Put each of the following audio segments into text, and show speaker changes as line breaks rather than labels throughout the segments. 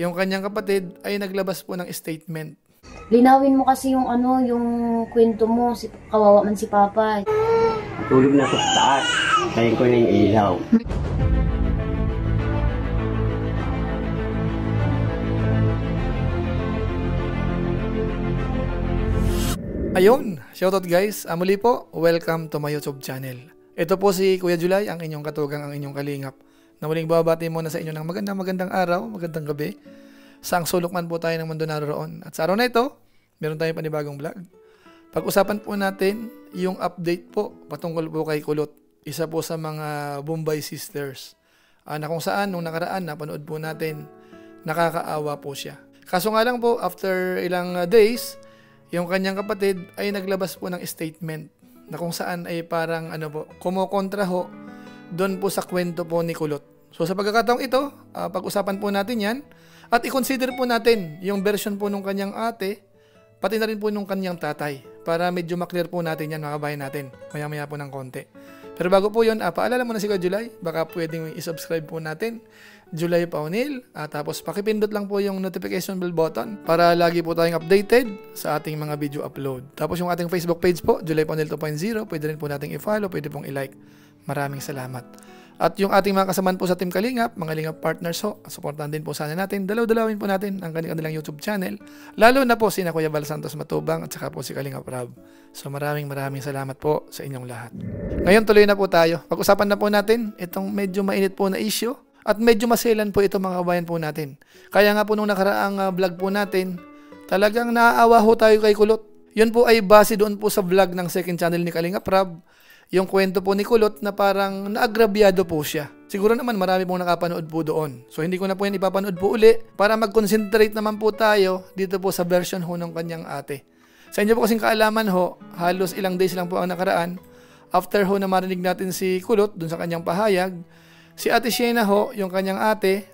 yung kanyang kapatid ay naglabas po ng statement.
Linawin mo kasi yung yung kwento mo, kawawa man si Papa.
Tulog na sa taas, kaya ko na yung ilaw.
Ayun, shoutout guys. Muli po, welcome to my YouTube channel. Ito po si Kuya July, ang inyong katugang, ang inyong kalingap. Na muling babati muna sa inyo ng magandang araw, magandang gabi. Saang sulok man po tayo ng mundo naroon. At sa araw na ito, meron tayong panibagong vlog. Pag-usapan po natin yung update po patungkol po kay Kulot. Isa po sa mga Bombay Sisters. Na kung saan, nung nakaraan, napanood po natin, nakakaawa po siya. Kaso nga lang po, after ilang days, yung kanyang kapatid ay naglabas po ng statement na kung saan ay parang kumokontra ho doon po sa kwento po ni Kulot. So sa pagkakataong ito, pag-usapan po natin yan at i-consider po natin yung version po nung kanyang ate pati na rin po nung kanyang tatay para medyo maklear po natin yan mga kabayan natin maya-maya po ng konti. Pero bago po yun, paalala mo na si Kuya July, baka pwedeng i-subscribe po natin, July Paunil, tapos pakipindot lang po yung notification bell button para lagi po tayong updated sa ating mga video upload. Tapos yung ating Facebook page po, July Paunil 2.0, pwede rin po nating i-follow, pwede pong i-like. Maraming salamat. At yung ating mga kasamaan po sa Team Kalingap, mga Lingap partners ho, supportan din po sana natin. Dalaw-dalawin po natin ang kanilang YouTube channel. Lalo na po si Kuya Val Santos Matubang at saka po si Kalingap Rob. So maraming salamat po sa inyong lahat. Ngayon tuloy na po tayo. Pag-usapan na po natin itong medyo mainit po na issue at medyo maselan po ito mga kabayan po natin. Kaya nga po nung nakaraang vlog po natin, talagang naaawa ho tayo kay Kulot. Yun po ay base doon po sa vlog ng second channel ni Kalingap Rob. Yung kwento po ni Kulot na parang naagrabyado po siya. Siguro naman marami pong nakapanood po doon. So hindi ko na po yan ipapanood po uli para mag-concentrate naman po tayo dito po sa version ho ng kanyang ate. Sa inyo po kasing kaalaman ho, halos ilang days lang po ang nakaraan. After ho na marinig natin si Kulot dun sa kanyang pahayag, si Ate Shena ho, yung kanyang ate,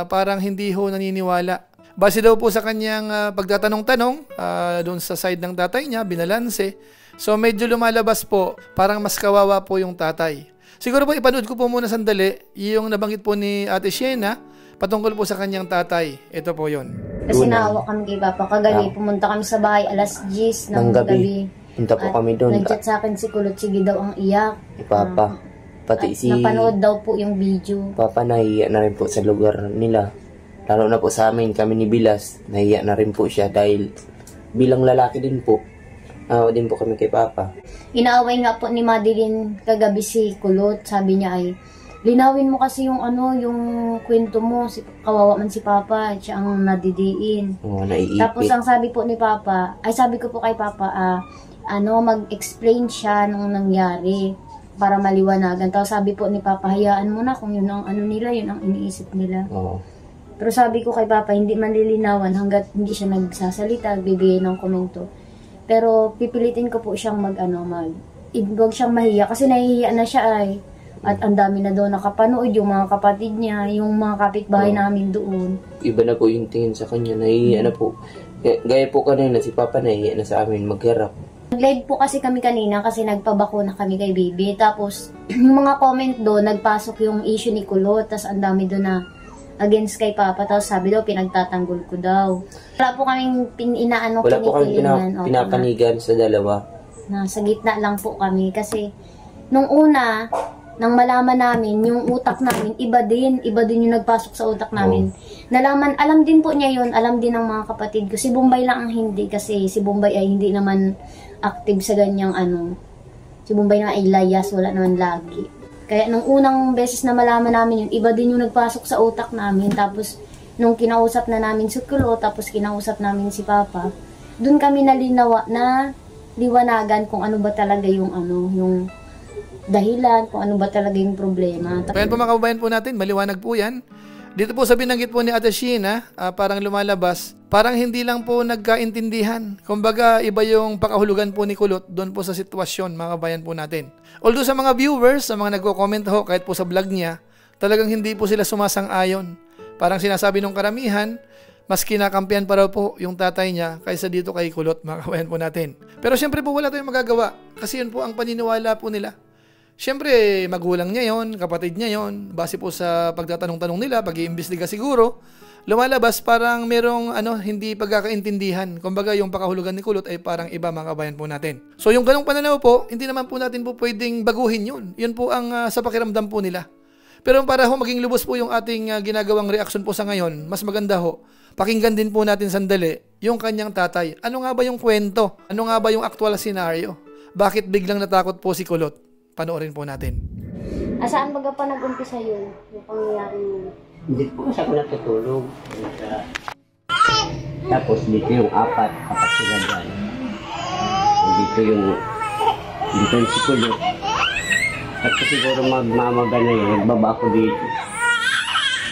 parang hindi ho naniniwala. Base daw po sa kanyang pagtatanong-tanong dun sa side ng tatay niya, binalanse. So medyo lumalabas po, parang mas kawawa po yung tatay. Siguro po ipanood ko po muna sandali yung nabanggit po ni Ate Shena patungkol po sa kanyang tatay. Ito po yon.
Kasi naawa kami kay Papa. Kagabi, pumunta kami sa bahay alas 10 ng gabi.
Punta po kami doon.
Nag-chat sa akin si Kulot, sige daw ang iyak.
Papa, pati si...
Napanood daw po yung video.
Papa, nahiya na rin po sa lugar nila. Lalo na po sa amin, kami ni Bilas, nahiya na rin po siya dahil bilang lalaki din po. Din po kami kay Papa.
Inaaway nga po ni Madeline kagabi si Kulot. Sabi niya ay, linawin mo kasi yung yung kwento mo, kawawa man si Papa, siya ang nadidiin.
Naiipit.
Tapos ang sabi po ni Papa, ay sabi ko po kay Papa, mag-explain siya nung nangyari para maliwanagan. Tapos sabi po ni Papa, hayaan mo na kung yun ang nila, yun ang iniisip nila. Pero sabi ko kay Papa, hindi man lilinawan hanggat hindi siya nagsasalita, bibigay ng komento. Pero pipilitin ko po siyang huwag siyang mahiya kasi nahihiya na siya ay. At ang dami na doon nakapanood, yung mga kapatid niya, yung mga kapitbahay namin doon.
Iba na po yung tingin sa kanya, nahihiya na po. Gaya po kanina, si Papa nahihiya na sa amin magharap.
Nag-live po kasi kami kanina kasi nagpabakuna kami kay Baby. Tapos yung mga comment doon, nagpasok yung issue ni Kulot. Tapos ang dami doon na against kay Papa, tapos sabi daw, pinagtatanggol ko daw. Wala po kaming
Wala po kaming pinapanigan sa dalawa.
Nasa gitna lang po kami kasi nung una, nang malaman namin, yung utak namin, iba din yung nagpasok sa utak namin. Nalaman, alam din po niya yun, alam din ng mga kapatid ko. Si Bombay lang ang hindi kasi si Bombay ay hindi naman active sa ganyang Si Bombay na ay layas, wala naman lagi. Kaya nung unang beses na malaman namin yun, iba din yung nagpasok sa utak namin. Tapos, nung kinausap na namin si Kulot, tapos kinausap namin si Papa, dun kami na liwanagan kung ano ba talaga yung yung dahilan, kung ano ba talaga yung problema.
Kaya po mga kababayan po natin, maliwanag po yan. Dito po sa binanggit po ni Ate Shena, parang lumalabas, parang hindi lang po nagkaintindihan. Kumbaga, iba yung pakahulugan po ni Kulot doon po sa sitwasyon, mga kabayan po natin. Although sa mga viewers, sa mga nagko-comment ho, kahit po sa vlog niya, talagang hindi po sila sumasang-ayon. Parang sinasabi nung karamihan, mas kinakampihan pa raw po yung tatay niya kaysa dito kay Kulot, mga kabayan po natin. Pero syempre po wala tayong magagawa kasi yun po ang paniniwala po nila. Siyempre, magulang niya yon, kapatid niya yon, base po sa pagtatanong-tanong nila, pag-iimbestiga siguro, lumalabas parang merong hindi pagkakaintindihan. Kumbaga yung pakahulugan ni kulot ay parang iba mga kabayan po natin. So yung ganong pananaw po, hindi naman po natin po pwedeng baguhin yun. Yun po ang sa pakiramdam po nila. Pero para maging lubos po yung ating ginagawang reaksyon po sa ngayon, mas maganda pakinggan din po natin sandali yung kanyang tatay. Ano nga ba yung kwento? Ano nga ba yung actual scenario? Bakit biglang natakot po si kulot? Panoorin po natin.
Saan baga pa nag-umpisa yun? Yung pangyayari yun?
Hindi po kasi ako natutulog. Tapos dito yung apat sila dyan. Dito yung si kulot. At siguro magmamaga na yun, nagbaba ako dito.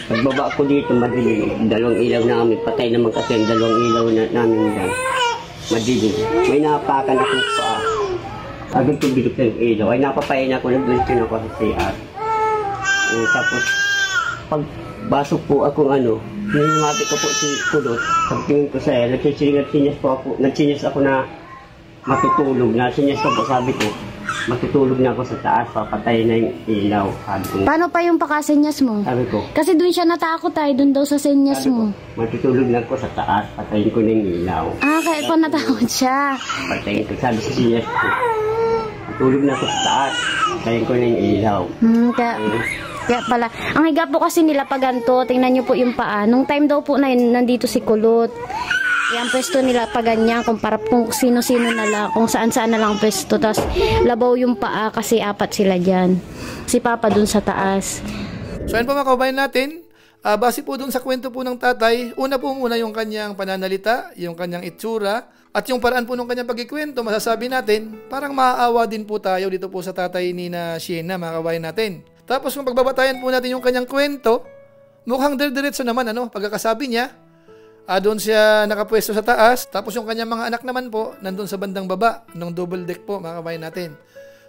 Pagbaba ako dito, madilim. Dalawang ilaw namin, patay naman kasi ang dalawang ilaw namin dyan. Madilim. May napakan akong paa. Agad ko bilik ng ilaw. Ay napapain ako, nag-bultin ako sa CR. Tapos, pagbasok po akong hinimati ko po si kulot. Pagtingin ko sa'yo, nagsinyas ako na matutulog na. Sinyas ko po, sabi ko, matutulog na ako sa taas, papatay na yung ilaw.
Paano pa yung pakasenyas mo?
Sabi ko,
Kasi dun siya natakot dun daw sa senyas mo.
matutulog na ako sa taas, patayin ko na yung ilaw.
Kaya pa natakot siya.
Patayin ko, sabi sa sinyas ko, matulog na ako sa taas, patayin ko na yung ilaw.
Kaya pala, ang higa po kasi nila pag ganito, tingnan nyo po yung paa. Nung time daw po na yun, nandito si kulot. Ang pwesto nila pa ganyan, kung sino-sino na lang, kung saan-saan na lang pwesto. Tapos labaw yung paa kasi apat sila dyan. Si Papa dun sa taas.
So yan po mga kabayan natin, base po dun sa kwento po ng tatay, una po muna yung kanyang pananalita, yung kanyang itsura, at yung paraan po ng kanyang pagkikwento, masasabi natin, parang maaawa din po tayo dito po sa tatay ni na Sheena, mga kabayan natin. Tapos kung pagbabatayan po natin yung kanyang kwento, mukhang diretso naman, pagkakasabi niya, doon siya nakapwesto sa taas, tapos yung kanyang mga anak naman po, nandun sa bandang baba, ng double deck po, mga kabayan natin.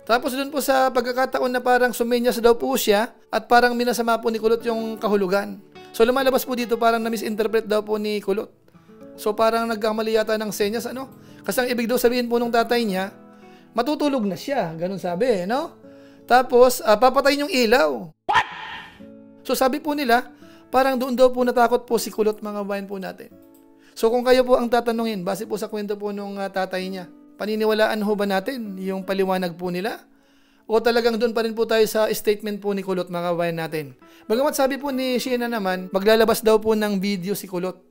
Tapos doon po sa pagkakataon na parang sumenyas daw po siya, at parang minasama po ni kulot yung kahulugan. So lumalabas po dito parang na-misinterpret daw po ni kulot. So parang nagkamali yata ng senyas, Kasi ang ibig daw sabihin po nung tatay niya, matutulog na siya, ganun sabi, Tapos, papatayin yung ilaw. What? So sabi po nila, parang doon daw po natakot po si kulot, mga kabayan po natin. So kung kayo po ang tatanungin, base po sa kwento po nung tatay niya, paniniwalaan ho ba natin yung paliwanag po nila? O talagang doon pa rin po tayo sa statement po ni kulot, mga kabayan natin? Bagamat sabi po ni Sheena naman, maglalabas daw po ng video si kulot.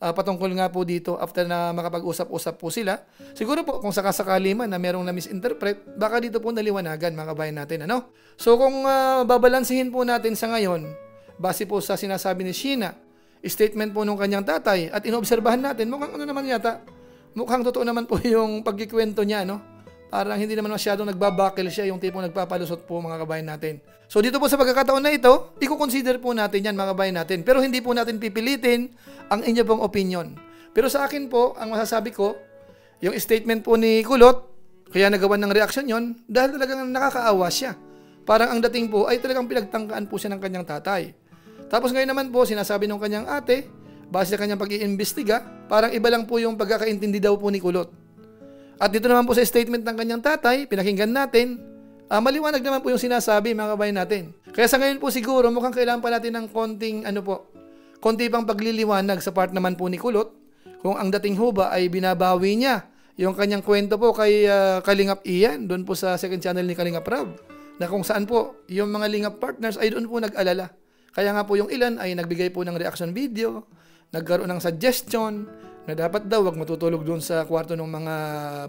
Patungkol nga po dito after na makapag-usap-usap po sila. Siguro po kung sakasakali man na merong na-misinterpret, baka dito po naliwanagan, mga kabayan natin. So kung babalansihin po natin sa ngayon, base po sa sinasabi ni Sheena, statement po nung kanyang tatay, at inobserbahan natin, mukhang naman yata, mukhang totoo naman po yung pagkikwento niya, Parang hindi naman masyadong nagbabakil siya, yung tipong nagpapalusot po, mga kabayan natin. So dito po sa pagkakataon na ito, i-consider po natin yan, mga kabayan natin. Pero hindi po natin pipilitin ang inyo pong opinion. Pero sa akin po, ang masasabi ko, yung statement po ni kulot, kaya nagawan ng reaksyon yon dahil talagang nakakaawa siya. Parang ang dating po ay talagang pinagtangkaan po siya ng kanyang tatay. Tapos ngayon naman po, sinasabi ng kanyang ate, base sa kanyang pag-iimbestiga, parang iba lang po yung pagkakaintindi daw po ni kulot. At dito naman po sa statement ng kanyang tatay, pinakinggan natin, maliwanag naman po yung sinasabi, mga kabayan natin. Kaya sa ngayon po siguro, mukhang kailangan pa natin ng konti pang pagliliwanag sa part naman po ni kulot, kung ang dating huba ay binabawi niya yung kanyang kwento po kay Kalingap Ian, doon po sa second channel ni Kalingap Rab, na kung saan po yung mga Lingap partners ay doon po nag-alala. Kaya nga po yung ilan ay nagbigay po ng reaction video, nagkaroon ng suggestion, na dapat daw wag matutulog doon sa kwarto ng mga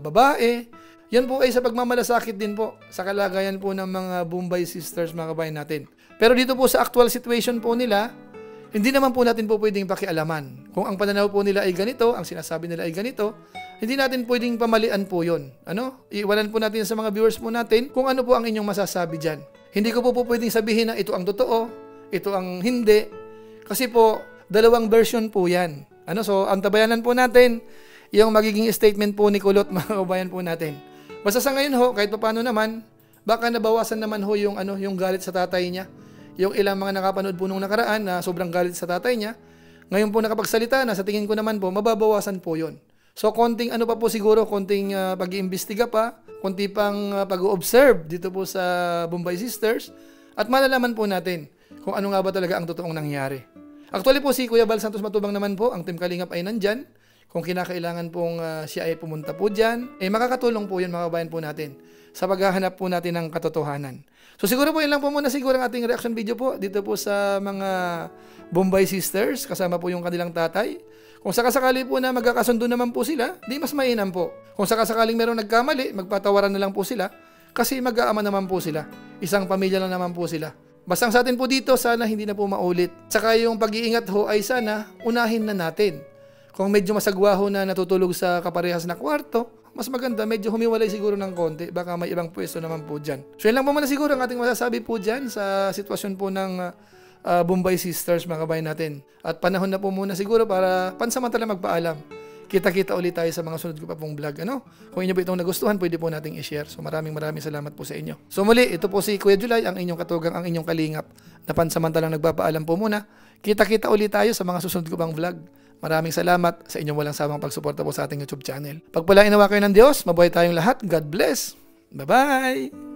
babae. Yan po ay sa pagmamalasakit din po sa kalagayan po ng mga Bombay sisters, mga kabayan natin. Pero dito po sa actual situation po nila, hindi naman po natin po pwedeng pakialaman. Kung ang pananaw po nila ay ganito, ang sinasabi nila ay ganito, hindi natin pwedeng pamalian po yun. Iiwanan po natin sa mga viewers po natin kung ano po ang inyong masasabi dyan. Hindi ko po pwedeng sabihin na ito ang totoo, ito ang hindi. Kasi po, dalawang version po yan. So, ang tabayanan po natin, yung magiging statement po ni kulot, mga kabayan po natin. Basta sa ngayon ho, kahit paano naman, baka nabawasan naman ho yung galit sa tatay niya. Yung ilang mga nakapanood po nung nakaraan na sobrang galit sa tatay niya, ngayon po nakapagsalita na, sa tingin ko naman po, mababawasan po yon. So, konting pa po siguro, konting pag-iimbestiga pa, konti pang pag-observe dito po sa Bombay Sisters, at malalaman po natin kung ano nga ba talaga ang totoong nangyari. Actually po si Kuya Bal Santos Matubang naman po, ang Team Kalingap ay nandyan. Kung kinakailangan pong siya ay pumunta po dyan, makakatulong po yun mga kabayan po natin sa paghahanap po natin ng katotohanan. So siguro po yun lang po muna siguro ang ating reaction video po dito po sa mga Bombay Sisters, kasama po yung kanilang tatay. Kung sakasakali po na magkakasundo naman po sila, di mas mainam po. Kung sakasakaling meron nagkamali, magpatawaran na lang po sila kasi mag-aama naman po sila. Isang pamilya lang naman po sila. Basta sa atin po dito, sana hindi na po maulit. Tsaka yung pag-iingat ho ay sana unahin na natin. Kung medyo masagwa ho na natutulog sa kaparehas na kwarto, mas maganda, medyo humiwalay siguro ng konti. Baka may ibang pwesto naman po dyan. So yun lang po muna siguro ang ating masasabi po dyan sa sitwasyon po ng Bombay Sisters mga kabayan natin. At panahon na po muna siguro para pansamantala magpaalam. Kita-kita ulit tayo sa mga sunod ko pa pong vlog. Kung inyo po itong nagustuhan, pwede po nating i-share. So maraming salamat po sa inyo. So muli, ito po si Kuya Julay, ang inyong katugang, ang inyong kalingap, na pansamantalang nagpapaalam po muna. Kita-kita ulit tayo sa mga susunod ko pang vlog. Maraming salamat sa inyong walang sawang pagsuporta po sa ating YouTube channel. Pagpalain nawa kayo ng Diyos, mabuhay tayong lahat. God bless. Bye-bye!